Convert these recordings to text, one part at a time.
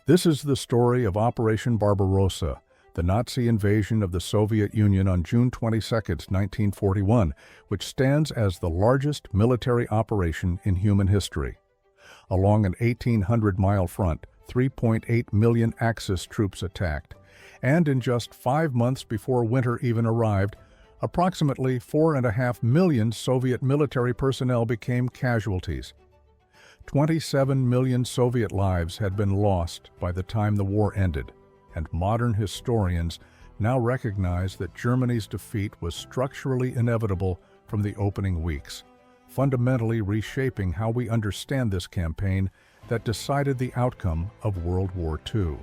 This is the story of Operation Barbarossa, the Nazi invasion of the Soviet Union on June 22, 1941, which stands as the largest military operation in human history. Along an 1,800-mile front, 3.8 million Axis troops attacked, and in just 5 months before winter even arrived, approximately 4.5 million Soviet military personnel became casualties. 27 million Soviet lives had been lost by the time the war ended, and modern historians now recognize that Germany's defeat was structurally inevitable from the opening weeks, fundamentally reshaping how we understand this campaign that decided the outcome of World War II.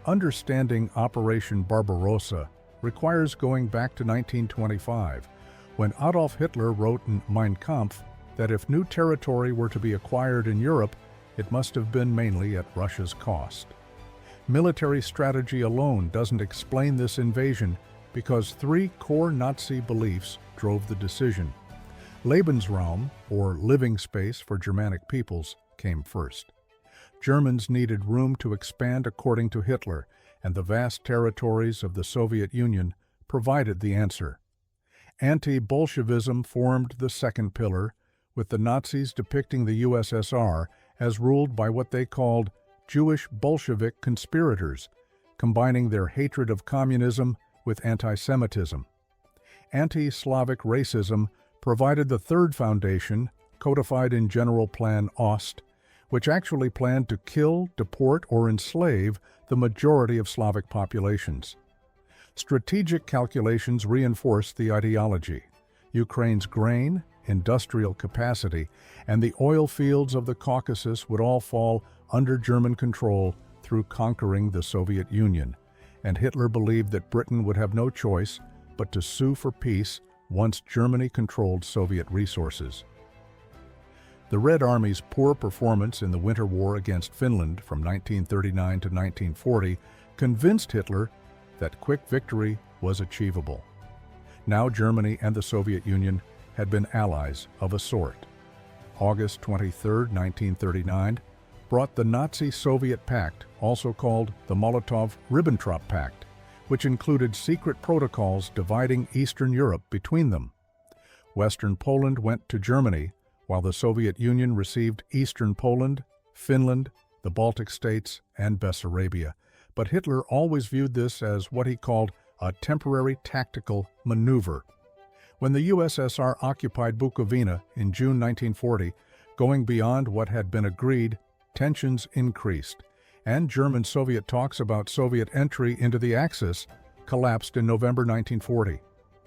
Understanding Operation Barbarossa requires going back to 1925, when Adolf Hitler wrote in Mein Kampf that if new territory were to be acquired in Europe, it must have been mainly at Russia's cost. Military strategy alone doesn't explain this invasion because 3 core Nazi beliefs drove the decision. Lebensraum, or living space for Germanic peoples, came first. Germans needed room to expand according to Hitler, and the vast territories of the Soviet Union provided the answer. Anti-Bolshevism formed the second pillar, with the Nazis depicting the USSR as ruled by what they called Jewish Bolshevik conspirators, combining their hatred of communism with anti-Semitism. Anti-Slavic racism provided the third foundation, codified in General Plan Ost, which actually planned to kill, deport, or enslave the majority of Slavic populations. Strategic calculations reinforced the ideology. Ukraine's grain, industrial capacity, and the oil fields of the Caucasus would all fall under German control through conquering the Soviet Union, and Hitler believed that Britain would have no choice but to sue for peace once Germany controlled Soviet resources. The Red Army's poor performance in the Winter War against Finland from 1939 to 1940 convinced Hitler that quick victory was achievable. Now Germany and the Soviet Union had been allies of a sort. August 23, 1939, brought the Nazi-Soviet Pact, also called the Molotov-Ribbentrop Pact, which included secret protocols dividing Eastern Europe between them. Western Poland went to Germany, while the Soviet Union received Eastern Poland, Finland, the Baltic states, and Bessarabia. But Hitler always viewed this as what he called a temporary tactical maneuver. When the USSR occupied Bukovina in June 1940, going beyond what had been agreed, tensions increased, and German-Soviet talks about Soviet entry into the Axis collapsed in November 1940.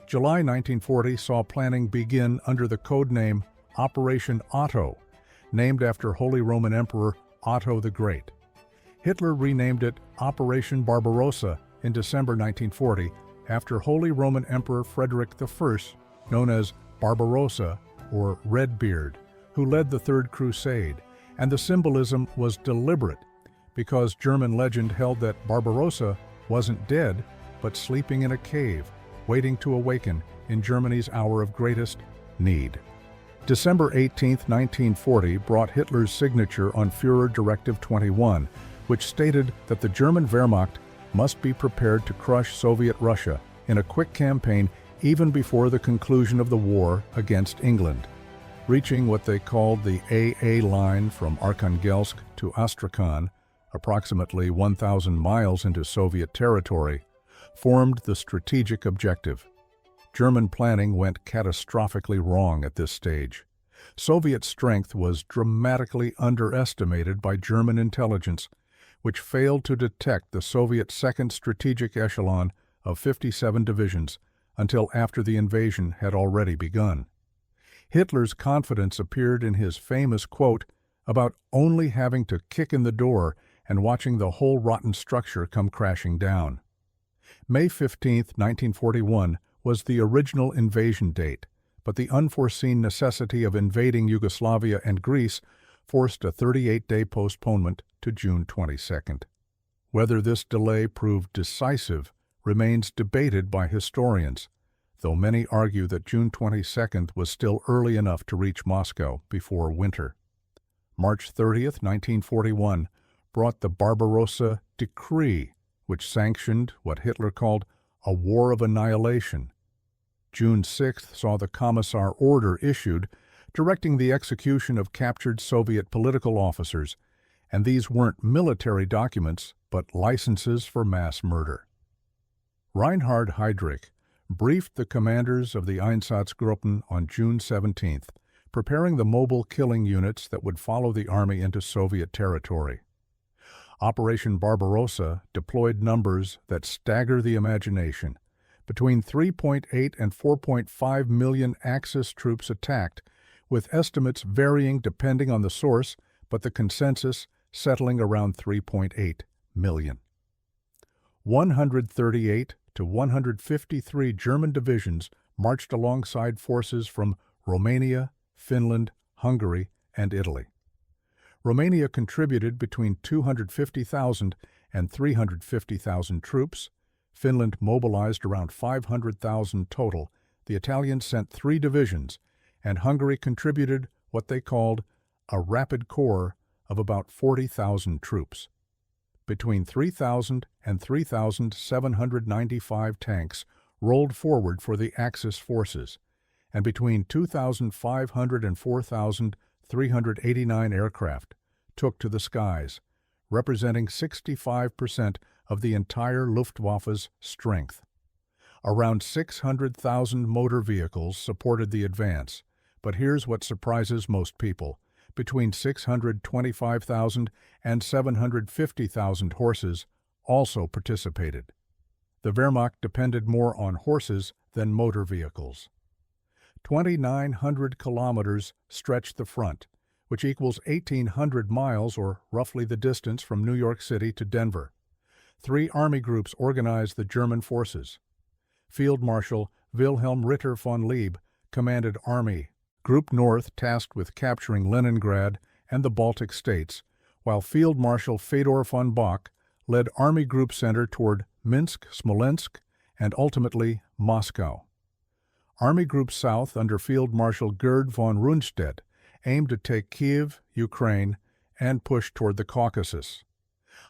July 1940 saw planning begin under the code name Operation Otto, named after Holy Roman Emperor Otto the Great. Hitler renamed it Operation Barbarossa in December 1940 after Holy Roman Emperor Frederick I, known as Barbarossa or Redbeard, who led the Third Crusade, and the symbolism was deliberate because German legend held that Barbarossa wasn't dead but sleeping in a cave, waiting to awaken in Germany's hour of greatest need. December 18, 1940 brought Hitler's signature on Führer Directive 21, which stated that the German Wehrmacht must be prepared to crush Soviet Russia in a quick campaign even before the conclusion of the war against England. Reaching what they called the AA line from Arkhangelsk to Astrakhan, approximately 1,000 miles into Soviet territory, formed the strategic objective. German planning went catastrophically wrong at this stage. Soviet strength was dramatically underestimated by German intelligence, which failed to detect the Soviet second strategic echelon of 57 divisions until after the invasion had already begun. Hitler's confidence appeared in his famous quote about only having to kick in the door and watching the whole rotten structure come crashing down. May 15, 1941 was the original invasion date, but the unforeseen necessity of invading Yugoslavia and Greece forced a 38-day postponement to June 22. Whether this delay proved decisive remains debated by historians, though many argue that June 22 was still early enough to reach Moscow before winter. March 30, 1941, brought the Barbarossa Decree, which sanctioned what Hitler called a war of annihilation. June 6th saw the Commissar order issued, directing the execution of captured Soviet political officers, and these weren't military documents, but licenses for mass murder. Reinhard Heydrich briefed the commanders of the Einsatzgruppen on June 17th, preparing the mobile killing units that would follow the army into Soviet territory. Operation Barbarossa deployed numbers that stagger the imagination. Between 3.8 and 4.5 million Axis troops attacked, with estimates varying depending on the source, but the consensus settling around 3.8 million. 138 to 153 German divisions marched alongside forces from Romania, Finland, Hungary, and Italy. Romania contributed between 250,000 and 350,000 troops. Finland mobilized around 500,000 total. The Italians sent 3 divisions, and Hungary contributed what they called a rapid corps of about 40,000 troops. Between 3,000 and 3,795 tanks rolled forward for the Axis forces, and between 2,500 and 4,389 aircraft took to the skies, representing 65% of the entire Luftwaffe's strength. Around 600,000 motor vehicles supported the advance, but here's what surprises most people. Between 625,000 and 750,000 horses also participated. The Wehrmacht depended more on horses than motor vehicles. 2,900 kilometers stretched the front, which equals 1,800 miles, or roughly the distance from New York City to Denver. 3 army groups organized the German forces. Field Marshal Wilhelm Ritter von Leeb commanded Army Group North, tasked with capturing Leningrad and the Baltic states, while Field Marshal Fedor von Bock led Army Group Center toward Minsk, Smolensk, and ultimately Moscow. Army Group South, under Field Marshal Gerd von Rundstedt, aimed to take Kiev, Ukraine, and push toward the Caucasus.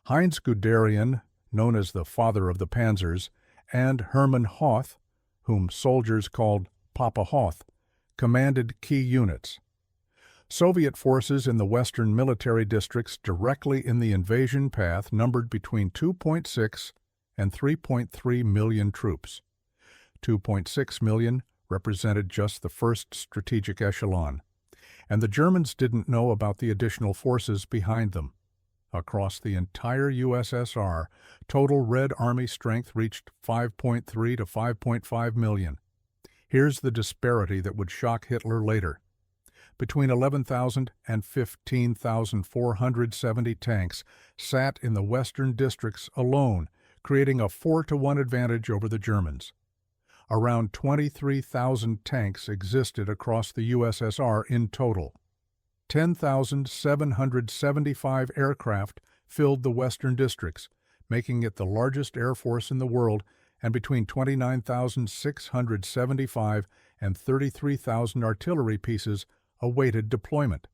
Heinz Guderian, known as the father of the Panzers, and Hermann Hoth, whom soldiers called Papa Hoth, commanded key units. Soviet forces in the western military districts directly in the invasion path numbered between 2.6 and 3.3 million troops. 2.6 million represented just the first strategic echelon, and the Germans didn't know about the additional forces behind them. Across the entire USSR, total Red Army strength reached 5.3 to 5.5 million. Here's the disparity that would shock Hitler later. Between 11,000 and 15,470 tanks sat in the western districts alone, creating a 4-to-1 advantage over the Germans. Around 23,000 tanks existed across the USSR in total. 10,775 aircraft filled the western districts, making it the largest air force in the world, and between 29,675 and 33,000 artillery pieces awaited deployment.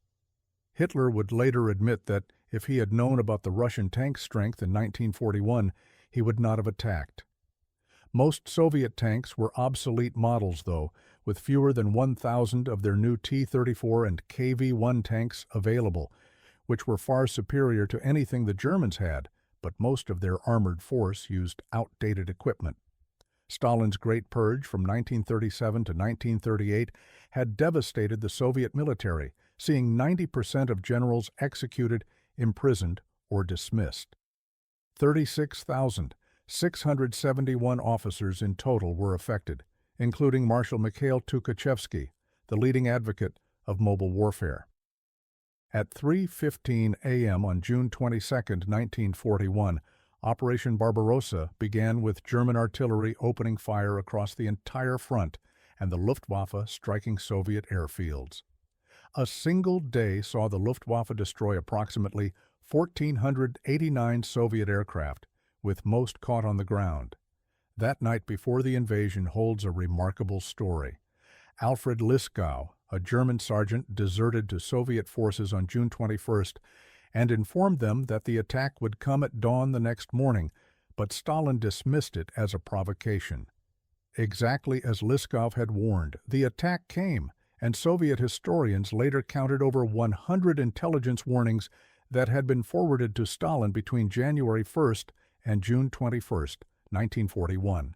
Hitler would later admit that if he had known about the Russian tank strength in 1941, he would not have attacked. Most Soviet tanks were obsolete models, though, with fewer than 1,000 of their new T-34 and KV-1 tanks available, which were far superior to anything the Germans had, but most of their armored force used outdated equipment. Stalin's Great Purge from 1937 to 1938 had devastated the Soviet military, seeing 90% of generals executed, imprisoned, or dismissed. 36,671 officers in total were affected, including Marshal Mikhail Tukhachevsky, the leading advocate of mobile warfare. At 3:15 a.m. on June 22, 1941, Operation Barbarossa began with German artillery opening fire across the entire front and the Luftwaffe striking Soviet airfields. A single day saw the Luftwaffe destroy approximately 1,489 Soviet aircraft, with most caught on the ground. That night before the invasion holds a remarkable story. Alfred Liskow, a German sergeant, deserted to Soviet forces on June 21st and informed them that the attack would come at dawn the next morning, but Stalin dismissed it as a provocation. Exactly as Liskov had warned, the attack came, and Soviet historians later counted over 100 intelligence warnings that had been forwarded to Stalin between January 1st and June 21st, 1941.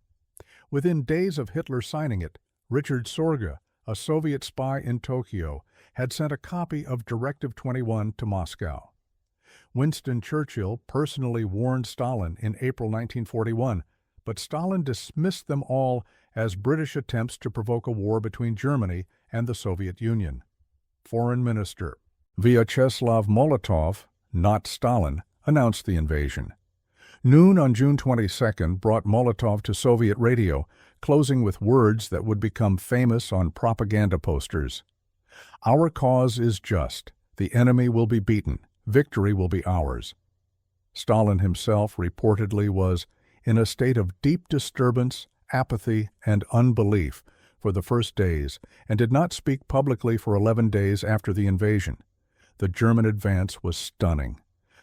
Within days of Hitler signing it, Richard Sorge, a Soviet spy in Tokyo, had sent a copy of Directive 21 to Moscow. Winston Churchill personally warned Stalin in April 1941, but Stalin dismissed them all as British attempts to provoke a war between Germany and the Soviet Union. Foreign Minister Vyacheslav Molotov, not Stalin, announced the invasion. Noon on June 22nd brought Molotov to Soviet radio, closing with words that would become famous on propaganda posters. "Our cause is just. The enemy will be beaten. Victory will be ours." Stalin himself reportedly was in a state of deep disturbance, apathy, and unbelief for the first days, and did not speak publicly for 11 days after the invasion. The German advance was stunning.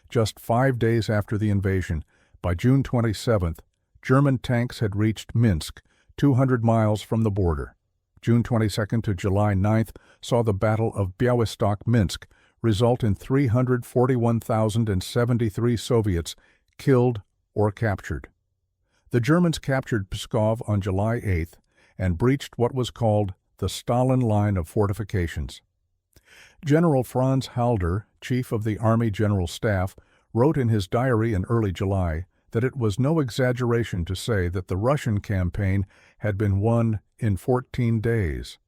Just 5 days after the invasion, by June 27th, German tanks had reached Minsk, 200 miles from the border. June 22nd to July 9th saw the Battle of Białystok-Minsk result in 341,073 Soviets killed or captured. The Germans captured Pskov on July 8th and breached what was called the Stalin Line of fortifications. General Franz Halder, chief of the Army General Staff, wrote in his diary in early July that it was no exaggeration to say that the Russian campaign had been won in 14 days.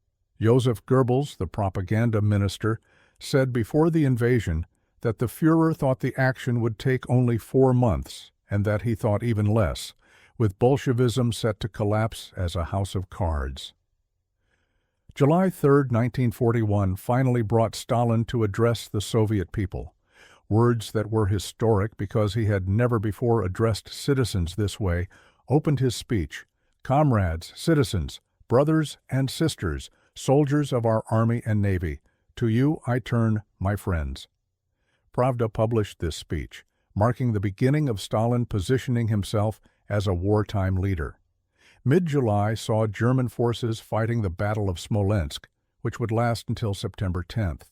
Joseph Goebbels, the propaganda minister, said before the invasion that the Führer thought the action would take only 4 months, and that he thought even less, with Bolshevism set to collapse as a house of cards. July 3, 1941 finally brought Stalin to address the Soviet people. Words that were historic because he had never before addressed citizens this way opened his speech. "Comrades, citizens, brothers and sisters, soldiers of our Army and Navy, to you I turn, my friends." Pravda published this speech, marking the beginning of Stalin positioning himself as a wartime leader. Mid-July saw German forces fighting the Battle of Smolensk, which would last until September 10th.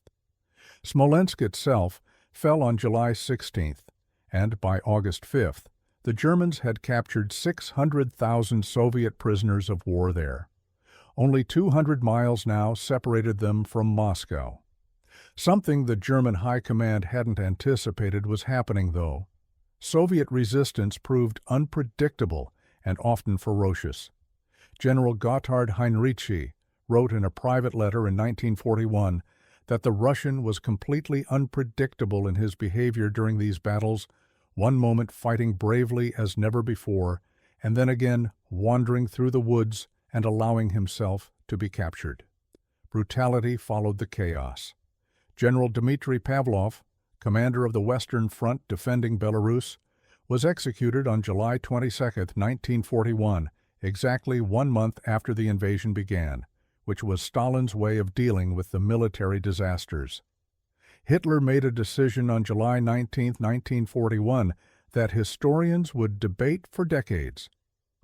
Smolensk itself fell on July 16th, and by August 5th, the Germans had captured 600,000 Soviet prisoners of war there. Only 200 miles now separated them from Moscow. Something the German High Command hadn't anticipated was happening, though. Soviet resistance proved unpredictable and often ferocious. General Gotthard Heinrici wrote in a private letter in 1941 that the Russian was completely unpredictable in his behavior during these battles, one moment fighting bravely as never before, and then again wandering through the woods and allowing himself to be captured. Brutality followed the chaos. General Dmitry Pavlov, commander of the Western Front defending Belarus, was executed on July 22, 1941, exactly 1 month after the invasion began, which was Stalin's way of dealing with the military disasters. Hitler made a decision on July 19, 1941, that historians would debate for decades.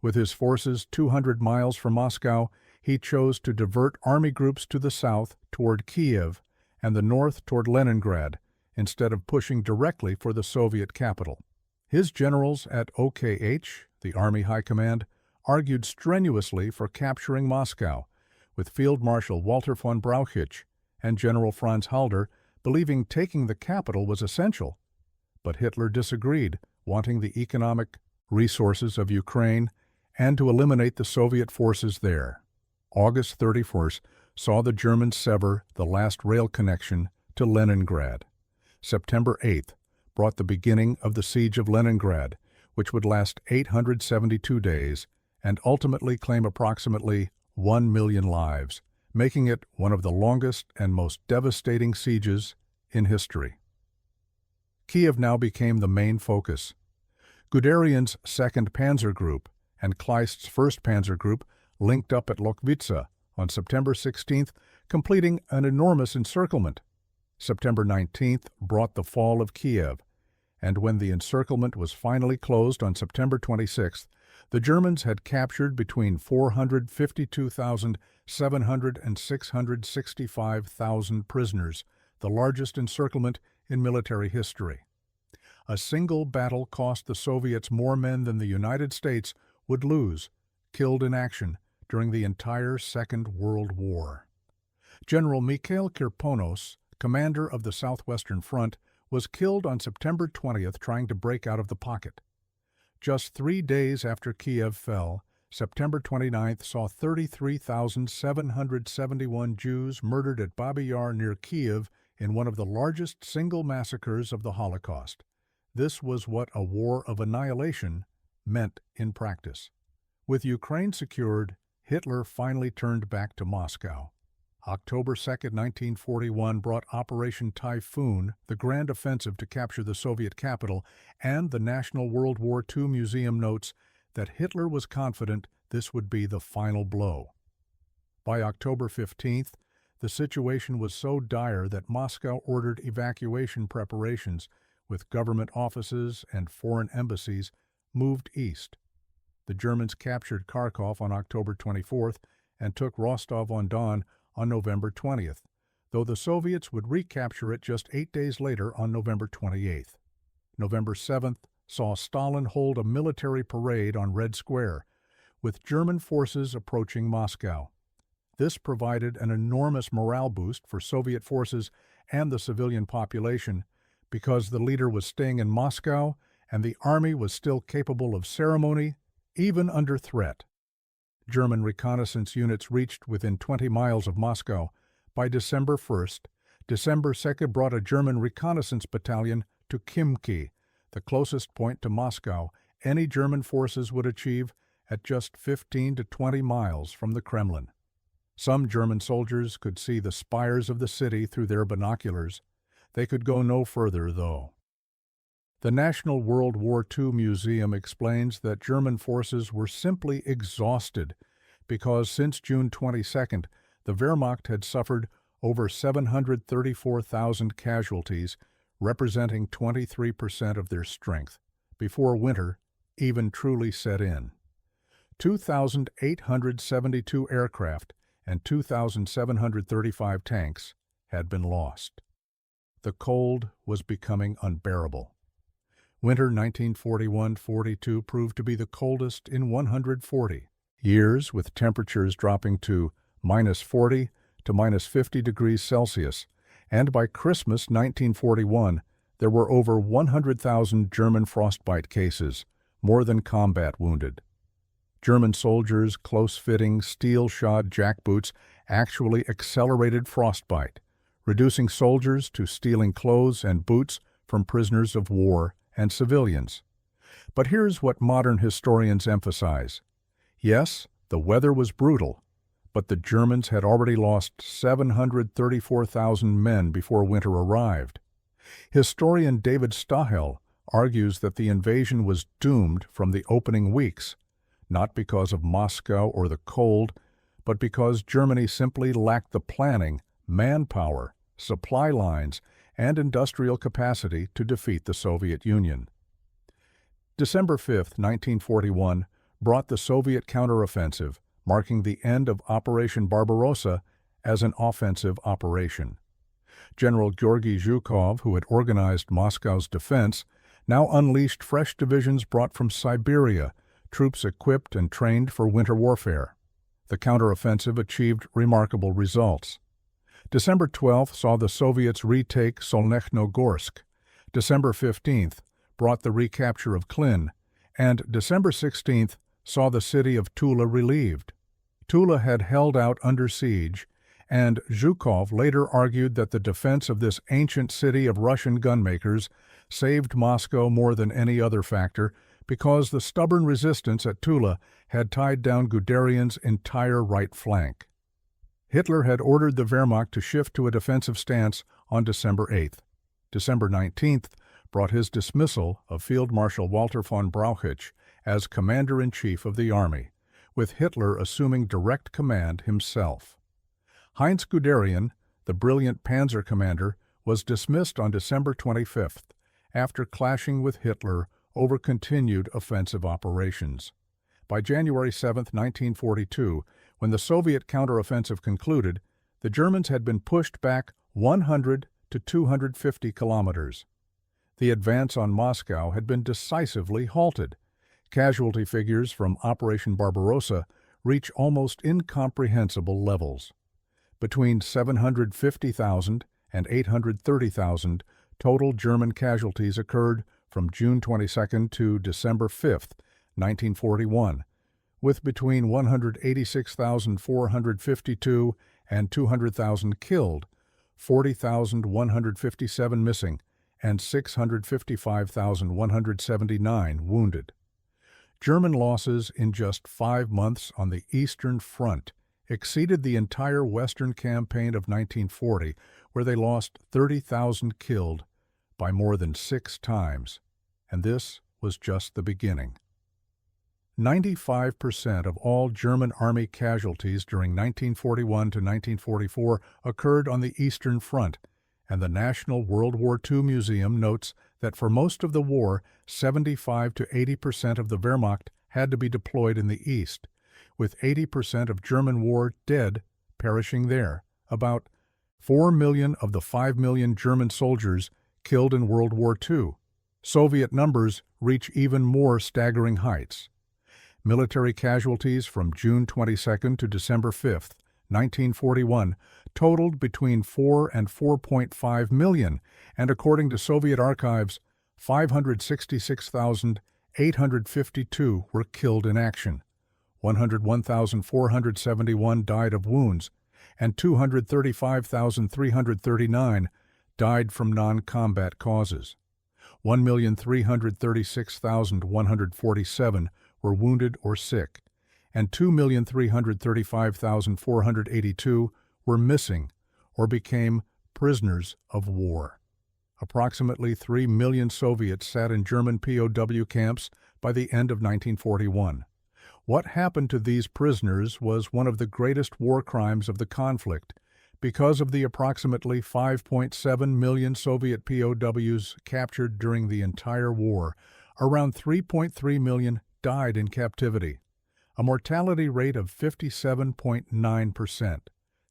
With his forces 200 miles from Moscow, he chose to divert army groups to the south toward Kiev and the north toward Leningrad, instead of pushing directly for the Soviet capital. His generals at OKH, the Army High Command, argued strenuously for capturing Moscow, with Field Marshal Walter von Brauchitsch and General Franz Halder believing taking the capital was essential. But Hitler disagreed, wanting the economic resources of Ukraine and to eliminate the Soviet forces there. August 31st saw the Germans sever the last rail connection to Leningrad. September 8th brought the beginning of the Siege of Leningrad, which would last 872 days and ultimately claim approximately 1 million lives, making it one of the longest and most devastating sieges in history. Kiev now became the main focus. Guderian's 2nd Panzer Group and Kleist's 1st Panzer Group linked up at Lochwitza on September 16th, completing an enormous encirclement. September 19th brought the fall of Kiev, and when the encirclement was finally closed on September 26th, the Germans had captured between 452,700 and 665,000 prisoners, the largest encirclement in military history. A single battle cost the Soviets more men than the United States would lose, killed in action, during the entire Second World War. General Mikhail Kirponos, commander of the Southwestern Front, was killed on September 20th trying to break out of the pocket. Just 3 days after Kiev fell, September 29th saw 33,771 Jews murdered at Babi Yar near Kiev in one of the largest single massacres of the Holocaust. This was what a war of annihilation meant in practice. With Ukraine secured, Hitler finally turned back to Moscow. October 2, 1941 brought Operation Typhoon, the grand offensive to capture the Soviet capital, and the National World War II Museum notes that Hitler was confident this would be the final blow. By October 15th, the situation was so dire that Moscow ordered evacuation preparations, with government offices and foreign embassies moved east. The Germans captured Kharkov on October 24th and took Rostov-on-Don on November 20th, though the Soviets would recapture it just 8 days later on November 28th. November 7th saw Stalin hold a military parade on Red Square, with German forces approaching Moscow. This provided an enormous morale boost for Soviet forces and the civilian population, because the leader was staying in Moscow and the army was still capable of ceremony, even under threat. German reconnaissance units reached within 20 miles of Moscow. By December 1st, December 2nd brought a German reconnaissance battalion to Khimki, the closest point to Moscow any German forces would achieve at just 15 to 20 miles from the Kremlin. Some German soldiers could see the spires of the city through their binoculars. They could go no further, though. The National World War II Museum explains that German forces were simply exhausted because since June 22nd, the Wehrmacht had suffered over 734,000 casualties, representing 23% of their strength, before winter even truly set in. 2,872 aircraft and 2,735 tanks had been lost. The cold was becoming unbearable. Winter 1941-42 proved to be the coldest in 140 years, with temperatures dropping to -40 to -50 degrees Celsius, and by Christmas 1941, there were over 100,000 German frostbite cases, more than combat wounded. German soldiers' close-fitting, steel-shod jackboots actually accelerated frostbite, reducing soldiers to stealing clothes and boots from prisoners of war and civilians. But here's what modern historians emphasize. Yes, the weather was brutal, but the Germans had already lost 734,000 men before winter arrived. Historian David Stahel argues that the invasion was doomed from the opening weeks, not because of Moscow or the cold, but because Germany simply lacked the planning, manpower, supply lines, and industrial capacity to defeat the Soviet Union. December 5, 1941, brought the Soviet counteroffensive, marking the end of Operation Barbarossa as an offensive operation. General Georgy Zhukov, who had organized Moscow's defense, now unleashed fresh divisions brought from Siberia, troops equipped and trained for winter warfare. The counteroffensive achieved remarkable results. December 12th saw the Soviets retake Solnechnogorsk. December 15th brought the recapture of Klin, and December 16th saw the city of Tula relieved. Tula had held out under siege, and Zhukov later argued that the defense of this ancient city of Russian gunmakers saved Moscow more than any other factor because the stubborn resistance at Tula had tied down Guderian's entire right flank. Hitler had ordered the Wehrmacht to shift to a defensive stance on December 8th. December 19th brought his dismissal of Field Marshal Walter von Brauchitsch as Commander-in-Chief of the Army, with Hitler assuming direct command himself. Heinz Guderian, the brilliant panzer commander, was dismissed on December 25th after clashing with Hitler over continued offensive operations. By January 7, 1942, when the Soviet counteroffensive concluded, the Germans had been pushed back 100 to 250 kilometers. The advance on Moscow had been decisively halted. Casualty figures from Operation Barbarossa reach almost incomprehensible levels. Between 750,000 and 830,000 total German casualties occurred from June 22 to December 5, 1941, with between 186,452 and 200,000 killed, 40,157 missing, and 655,179 wounded. German losses in just 5 months on the Eastern Front exceeded the entire Western campaign of 1940, where they lost 30,000 killed, by more than 6 times. And this was just the beginning. 95% of all German Army casualties during 1941 to 1944 occurred on the Eastern Front, and the National World War II Museum notes that for most of the war, 75 to 80% of the Wehrmacht had to be deployed in the East, with 80% of German war dead perishing there, about 4 million of the 5 million German soldiers killed in World War II. Soviet numbers reach even more staggering heights. Military casualties from June 22 to December 5, 1941, totaled between 4 and 4.5 million, and according to Soviet archives, 566,852 were killed in action, 101,471 died of wounds, and 235,339 died from non-combat causes. 1,336,147 were wounded or sick, and 2,335,482 were missing or became prisoners of war. Approximately 3 million Soviets sat in German POW camps by the end of 1941. What happened to these prisoners was one of the greatest war crimes of the conflict. Because of the approximately 5.7 million Soviet POWs captured during the entire war, around 3.3 million died in captivity, a mortality rate of 57.9%.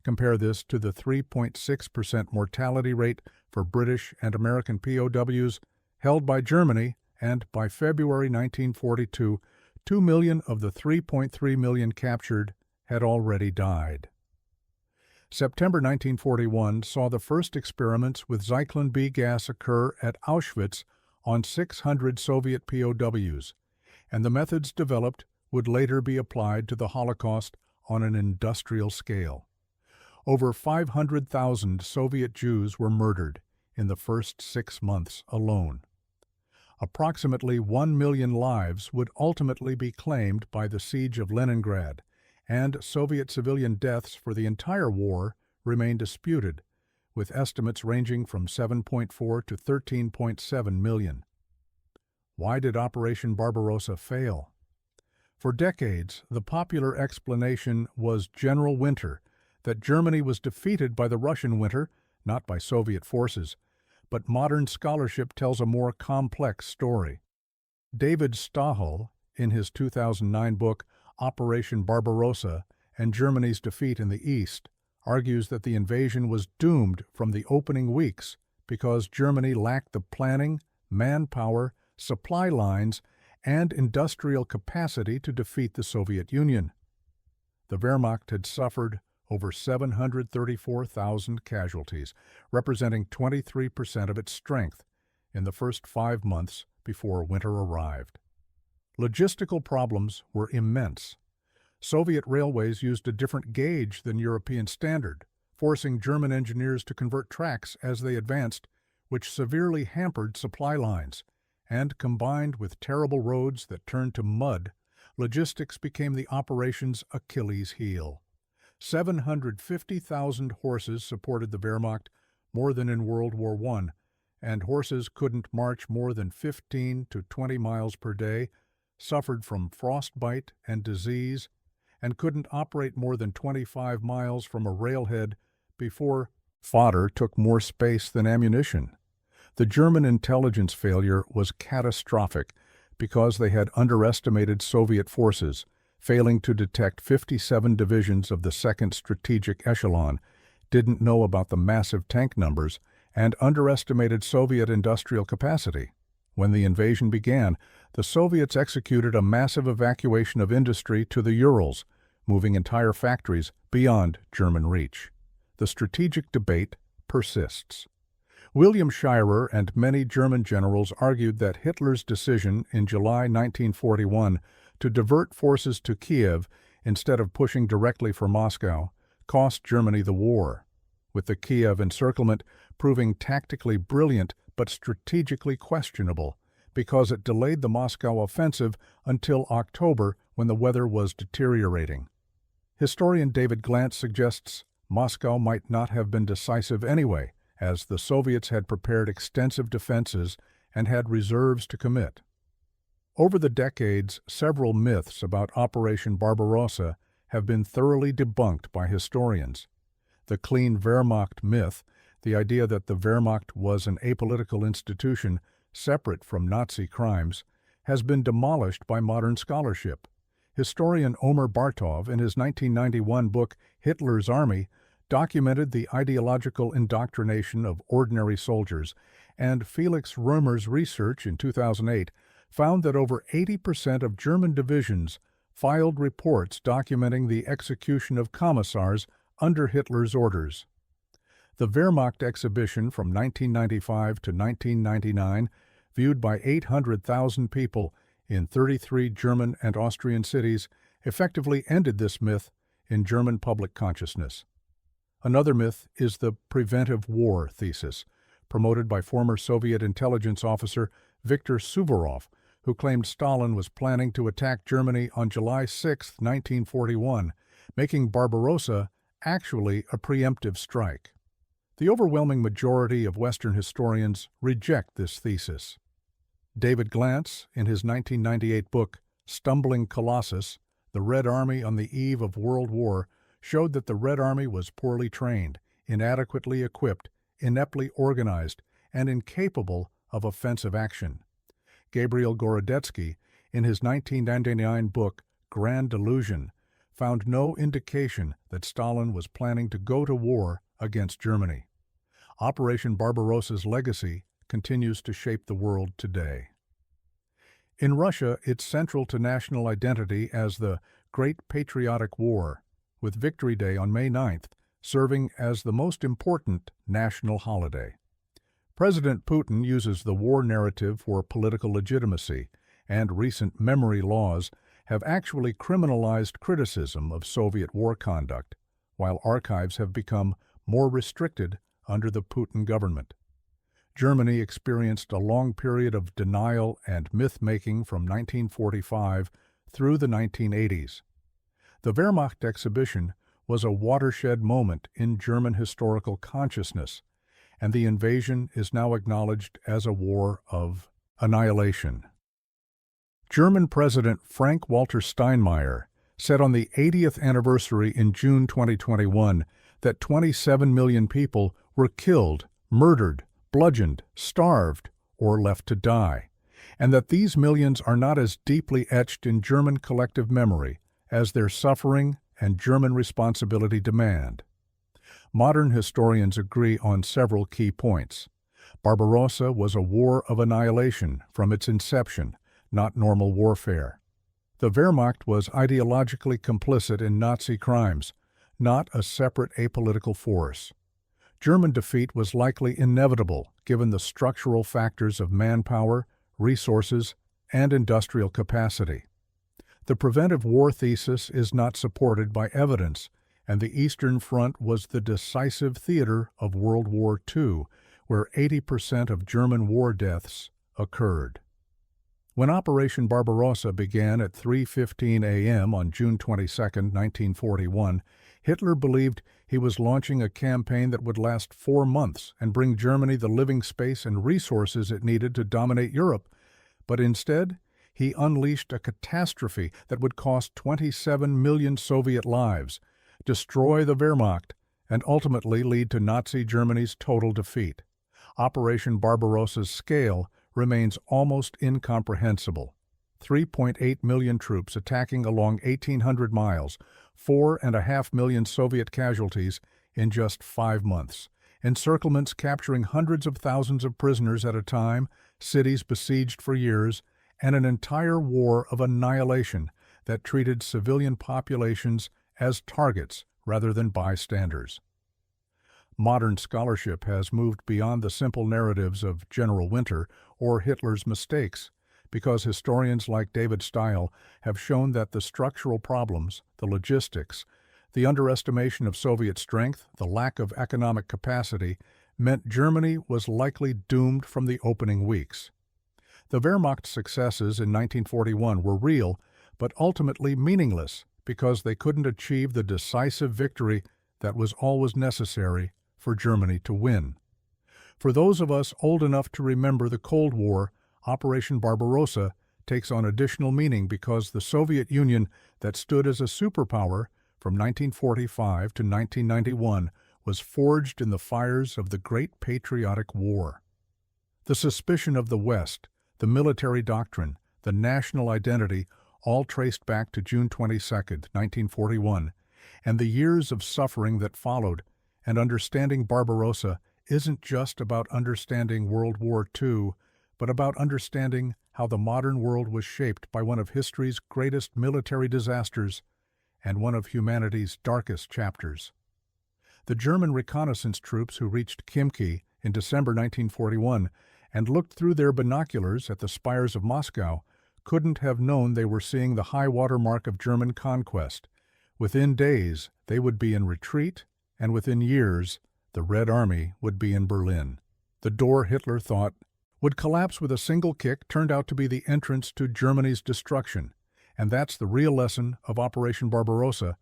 Compare this to the 3.6% mortality rate for British and American POWs held by Germany, and by February 1942, 2 million of the 3.3 million captured had already died. September 1941 saw the first experiments with Zyklon B gas occur at Auschwitz on 600 Soviet POWs, and the methods developed would later be applied to the Holocaust on an industrial scale. Over 500,000 Soviet Jews were murdered in the first 6 months alone. Approximately 1 million lives would ultimately be claimed by the Siege of Leningrad, and Soviet civilian deaths for the entire war remain disputed, with estimates ranging from 7.4 to 13.7 million. Why did Operation Barbarossa fail? For decades, the popular explanation was general winter, that Germany was defeated by the Russian winter, not by Soviet forces, but modern scholarship tells a more complex story. David Stahel, in his 2009 book Operation Barbarossa and Germany's Defeat in the East, argues that the invasion was doomed from the opening weeks because Germany lacked the planning, manpower, supply lines, and industrial capacity to defeat the Soviet Union. The Wehrmacht had suffered over 734,000 casualties, representing 23% of its strength, in the first 5 months before winter arrived. Logistical problems were immense. Soviet railways used a different gauge than European standard, forcing German engineers to convert tracks as they advanced, which severely hampered supply lines, and combined with terrible roads that turned to mud, logistics became the operation's Achilles heel. 750,000 horses supported the Wehrmacht, more than in World War I, and horses couldn't march more than 15 to 20 miles per day, suffered from frostbite and disease, and couldn't operate more than 25 miles from a railhead before Fodder took more space than ammunition. The German intelligence failure was catastrophic because they had underestimated Soviet forces, failing to detect 57 divisions of the 2nd Strategic Echelon, didn't know about the massive tank numbers, and underestimated Soviet industrial capacity. When the invasion began, the Soviets executed a massive evacuation of industry to the Urals, moving entire factories beyond German reach. The strategic debate persists. William Shirer and many German generals argued that Hitler's decision in July 1941 to divert forces to Kiev instead of pushing directly for Moscow cost Germany the war, with the Kiev encirclement proving tactically brilliant but strategically questionable because it delayed the Moscow offensive until October when the weather was deteriorating. Historian David Glantz suggests Moscow might not have been decisive anyway, as the Soviets had prepared extensive defenses and had reserves to commit. Over the decades, several myths about Operation Barbarossa have been thoroughly debunked by historians. The clean Wehrmacht myth, the idea that the Wehrmacht was an apolitical institution separate from Nazi crimes, has been demolished by modern scholarship. Historian Omer Bartov, in his 1991 book Hitler's Army, documented the ideological indoctrination of ordinary soldiers, and Felix Römer's research in 2008 found that over 80% of German divisions filed reports documenting the execution of commissars under Hitler's orders. The Wehrmacht exhibition from 1995 to 1999, viewed by 800,000 people in 33 German and Austrian cities, effectively ended this myth in German public consciousness. Another myth is the preventive war thesis, promoted by former Soviet intelligence officer Viktor Suvorov, who claimed Stalin was planning to attack Germany on July 6, 1941, making Barbarossa actually a preemptive strike. The overwhelming majority of Western historians reject this thesis. David Glantz, in his 1998 book Stumbling Colossus, The Red Army on the Eve of World War, showed that the Red Army was poorly trained, inadequately equipped, ineptly organized, and incapable of offensive action. Gabriel Gorodetsky, in his 1999 book Grand Delusion, found no indication that Stalin was planning to go to war against Germany. Operation Barbarossa's legacy continues to shape the world today. In Russia, it's central to national identity as the Great Patriotic War, with Victory Day on May 9th serving as the most important national holiday. President Putin uses the war narrative for political legitimacy, and recent memory laws have actually criminalized criticism of Soviet war conduct, while archives have become more restricted under the Putin government. Germany experienced a long period of denial and myth-making from 1945 through the 1980s. The Wehrmacht exhibition was a watershed moment in German historical consciousness, and the invasion is now acknowledged as a war of annihilation. German President Frank-Walter Steinmeier said on the 80th anniversary in June 2021 that 27 million people were killed, murdered, bludgeoned, starved, or left to die, and that these millions are not as deeply etched in German collective memory as their suffering and German responsibility demand. Modern historians agree on several key points. Barbarossa was a war of annihilation from its inception, not normal warfare. The Wehrmacht was ideologically complicit in Nazi crimes, not a separate apolitical force. German defeat was likely inevitable given the structural factors of manpower, resources, and industrial capacity. The preventive war thesis is not supported by evidence, and the Eastern Front was the decisive theater of World War II, where 80% of German war deaths occurred. When Operation Barbarossa began at 3:15 a.m. on June 22, 1941, Hitler believed he was launching a campaign that would last 4 months and bring Germany the living space and resources it needed to dominate Europe. But instead, he unleashed a catastrophe that would cost 27 million Soviet lives, destroy the Wehrmacht, and ultimately lead to Nazi Germany's total defeat. Operation Barbarossa's scale remains almost incomprehensible. 3.8 million troops attacking along 1,800 miles, 4.5 million Soviet casualties in just 5 months, encirclements capturing hundreds of thousands of prisoners at a time, cities besieged for years, and an entire war of annihilation that treated civilian populations as targets rather than bystanders. Modern scholarship has moved beyond the simple narratives of General Winter or Hitler's mistakes, because historians like David Stahel have shown that the structural problems, the logistics, the underestimation of Soviet strength, the lack of economic capacity, meant Germany was likely doomed from the opening weeks. The Wehrmacht's successes in 1941 were real, but ultimately meaningless because they couldn't achieve the decisive victory that was always necessary for Germany to win. For those of us old enough to remember the Cold War, Operation Barbarossa takes on additional meaning because the Soviet Union that stood as a superpower from 1945 to 1991 was forged in the fires of the Great Patriotic War. The suspicion of the West, the military doctrine, the national identity all traced back to June 22, 1941, and the years of suffering that followed, and understanding Barbarossa isn't just about understanding World War II, but about understanding how the modern world was shaped by one of history's greatest military disasters and one of humanity's darkest chapters. The German reconnaissance troops who reached Khimki in December 1941 and looked through their binoculars at the spires of Moscow couldn't have known they were seeing the high water mark of German conquest. Within days, they would be in retreat, and within years, the Red Army would be in Berlin. The door Hitler thought would collapse with a single kick turned out to be the entrance to Germany's destruction. And that's the real lesson of Operation Barbarossa,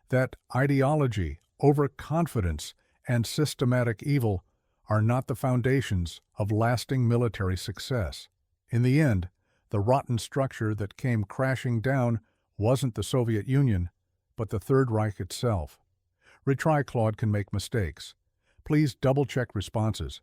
that ideology, overconfidence, and systematic evil are not the foundations of lasting military success. In the end, the rotten structure that came crashing down wasn't the Soviet Union, but the Third Reich itself. Retry Claude can make mistakes. Please double-check responses.